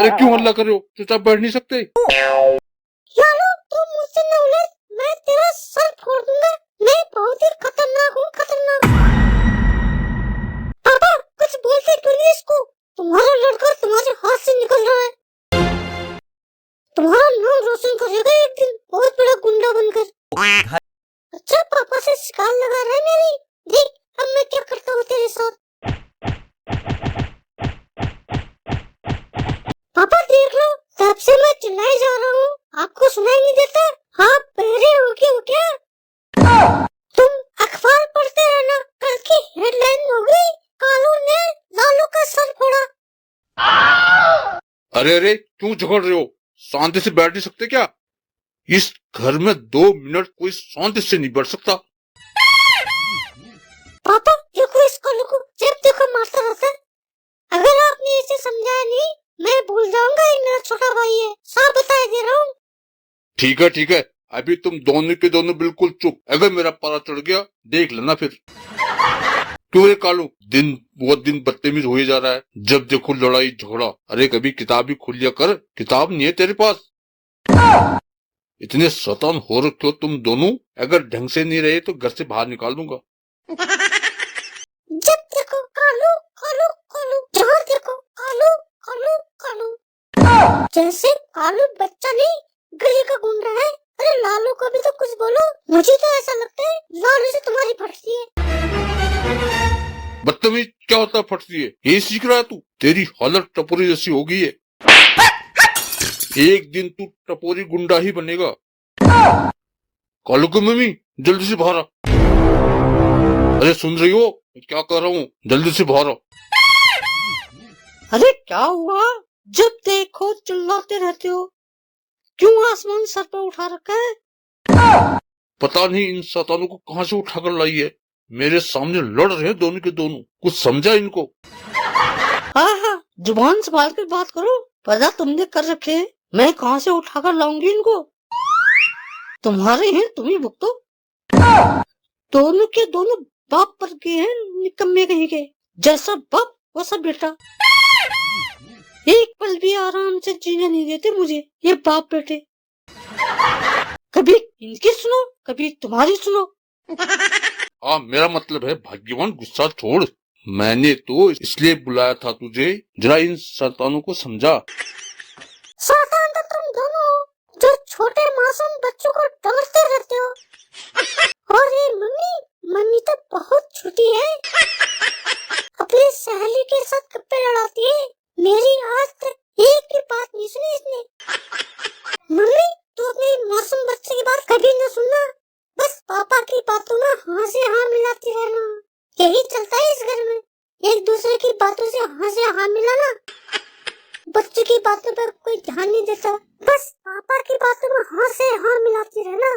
अरे क्यों हल्ला कर रहे हो? चुपचाप बैठ नहीं सकते? लालू तुम मुझसे न उलझ, मैं तेरा सर फोड़ दूंगा। मैं बहुत ही खतरनाक हूँ, खतरनाक। पापा कुछ बोलते क्यों नहीं इसको? तुम्हारा लड़का तुम्हारे हाथ से निकल रहा है। तुम्हारा नाम रोशन करेगा एक दिन, बहुत बड़ा गुंडा बनकर। अच्छा पापा से शिकार लगा रहा है मेरी। देख अब मैं क्या करता हूँ तेरे साथ। पापा देख लो, तब से मैं चिल्लाए जा रहा हूँ, आपको सुनाई नहीं देता? हाँ बहरे हो क्या? तुम अखबार पढ़ते रहना, कल की हेडलाइन होगी, कालू ने लालू का सर फोड़ा। अरे अरे क्यों झगड़ रहे हो? शांति से बैठ नहीं सकते क्या? इस घर में 2 मिनट कोई शांति से नहीं बैठ सकता। पापा देखो इस कालू को, जब देखो मारता रहता है। अगर आपने इसे समझाया नहीं, मैं भूल जाऊंगा ये मेरा छोटा भाई है, साफ बता दे रहा हूँ। ठीक है, अभी तुम दोनों के दोनों बिल्कुल चुप। अगर मेरा पारा चढ़ गया देख लेना फिर। क्यों रे कालू, बहुत दिन बदतमीज हो ही जा रहा है। जब देखो लड़ाई झगड़ा। अरे कभी किताब ही खोल लिया कर, किताब नहीं है तेरे पास। इतने शैतान हो रखे हो तुम दोनों। अगर ढंग से नहीं रहे तो घर से बाहर निकाल दूंगा। जब देखो कालू कालू कालू, जहाँ देखो कालू कालू कालू। जैसे कालू बच्चा नहीं, गली का गुंडा है। अरे लालू को भी तो कुछ बोलो। मुझे तो ऐसा लगता है लालू से तुम्हारी फटती है। बदतमीज क्या होता है फटती है? यही सीख रहा है तू? तेरी हालत टपोरी जैसी हो गई है। एक दिन तू टपोरी गुंडा ही बनेगा। कालू की मम्मी जल्दी से बाहर आ। अरे सुन रही हो क्या कर रहा हूँ? जल्दी से बाहर आ। अरे क्या हुआ? जब देखो चिल्लाते रहते हो, क्यों आसमान सर पर उठा रखा है? पता नहीं इन शैतानों को कहाँ से उठाकर लाई है। मेरे सामने लड़ रहे हैं दोनों के दोनों। कुछ समझा इनको? हाँ जुबान संभाल कर बात करो। पता तुमने कर रखे, मैं कहाँ से उठाकर लाऊंगी इनको? तुम्हारे हैं तुम ही भुगतो। दोनों के दोनों बाप पर के हैं, निकम्मे कहीं के। जैसा बाप वैसा बेटा। एक पल भी आराम से जीने नहीं देते मुझे ये बाप बेटे। कभी इनकी सुनो, कभी तुम्हारी सुनो। हाँ मेरा मतलब है भाग्यवान, गुस्सा छोड़। मैंने तो इसलिए बुलाया था तुझे, जरा इन शैतानों को समझा। शैतान तो तुम दोनों हो, जो छोटे मासूम बच्चों को डरते रहते हो। और ये मम्मी तो बहुत छोटी है। अपनी सहेली के साथ गप्पे लड़ाती है। मेरी आज तक एक भी बात नहीं सुनी इसने। मम्मी तू अपनी मासूम बच्चे की बात कभी न सुनना, बस पापा की बातों में हाँ से हाँ मिलाती रहना। यही चलता है इस घर में, एक दूसरे की बातों से हाँ से हाँ मिलाना। बच्चे की बातों पर कोई ध्यान नहीं देता, बस पापा की बातों में हाँ से हाँ मिलाती रहना।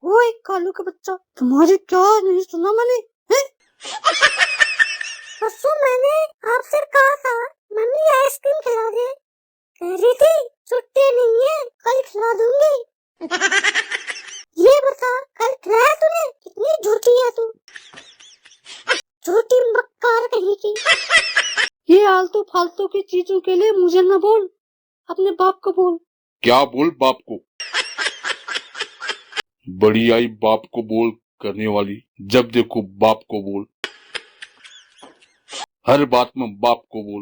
वो एक कालू का बच्चा, तुम्हारी क्या नहीं सुना मैंने? परसों मैंने आपसे कहा था मम्मी आइसक्रीम खिला दे, कह रही थी छुट्टी नहीं है, कल खिला दूंगी। ये बता कल खिलाया तूने? कितनी झूठी है तू, झूठी मक्कार कहीं की। ये आलतू फालतू की चीजों के लिए मुझे न बोल, अपने बाप को बोल। क्या बोल बाप को? बड़ी आई बाप को बोल करने वाली। जब देखो बाप को बोल, हर बात में बाप को बोल।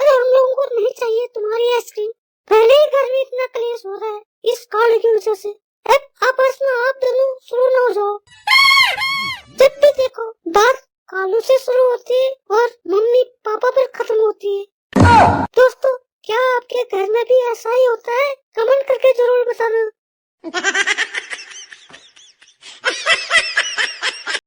अरे हम लोगों को नहीं चाहिए तुम्हारी आइसक्रीम। पहले ही घर में इतना कलेश हो रहा है इस काले की वजह से। अब आपस में आप दोनों शुरू न हो जाओ। जब भी देखो बात कालू से शुरू होती है और मम्मी पापा पर खत्म होती है। दोस्तों क्या आपके घर में भी ऐसा ही होता है?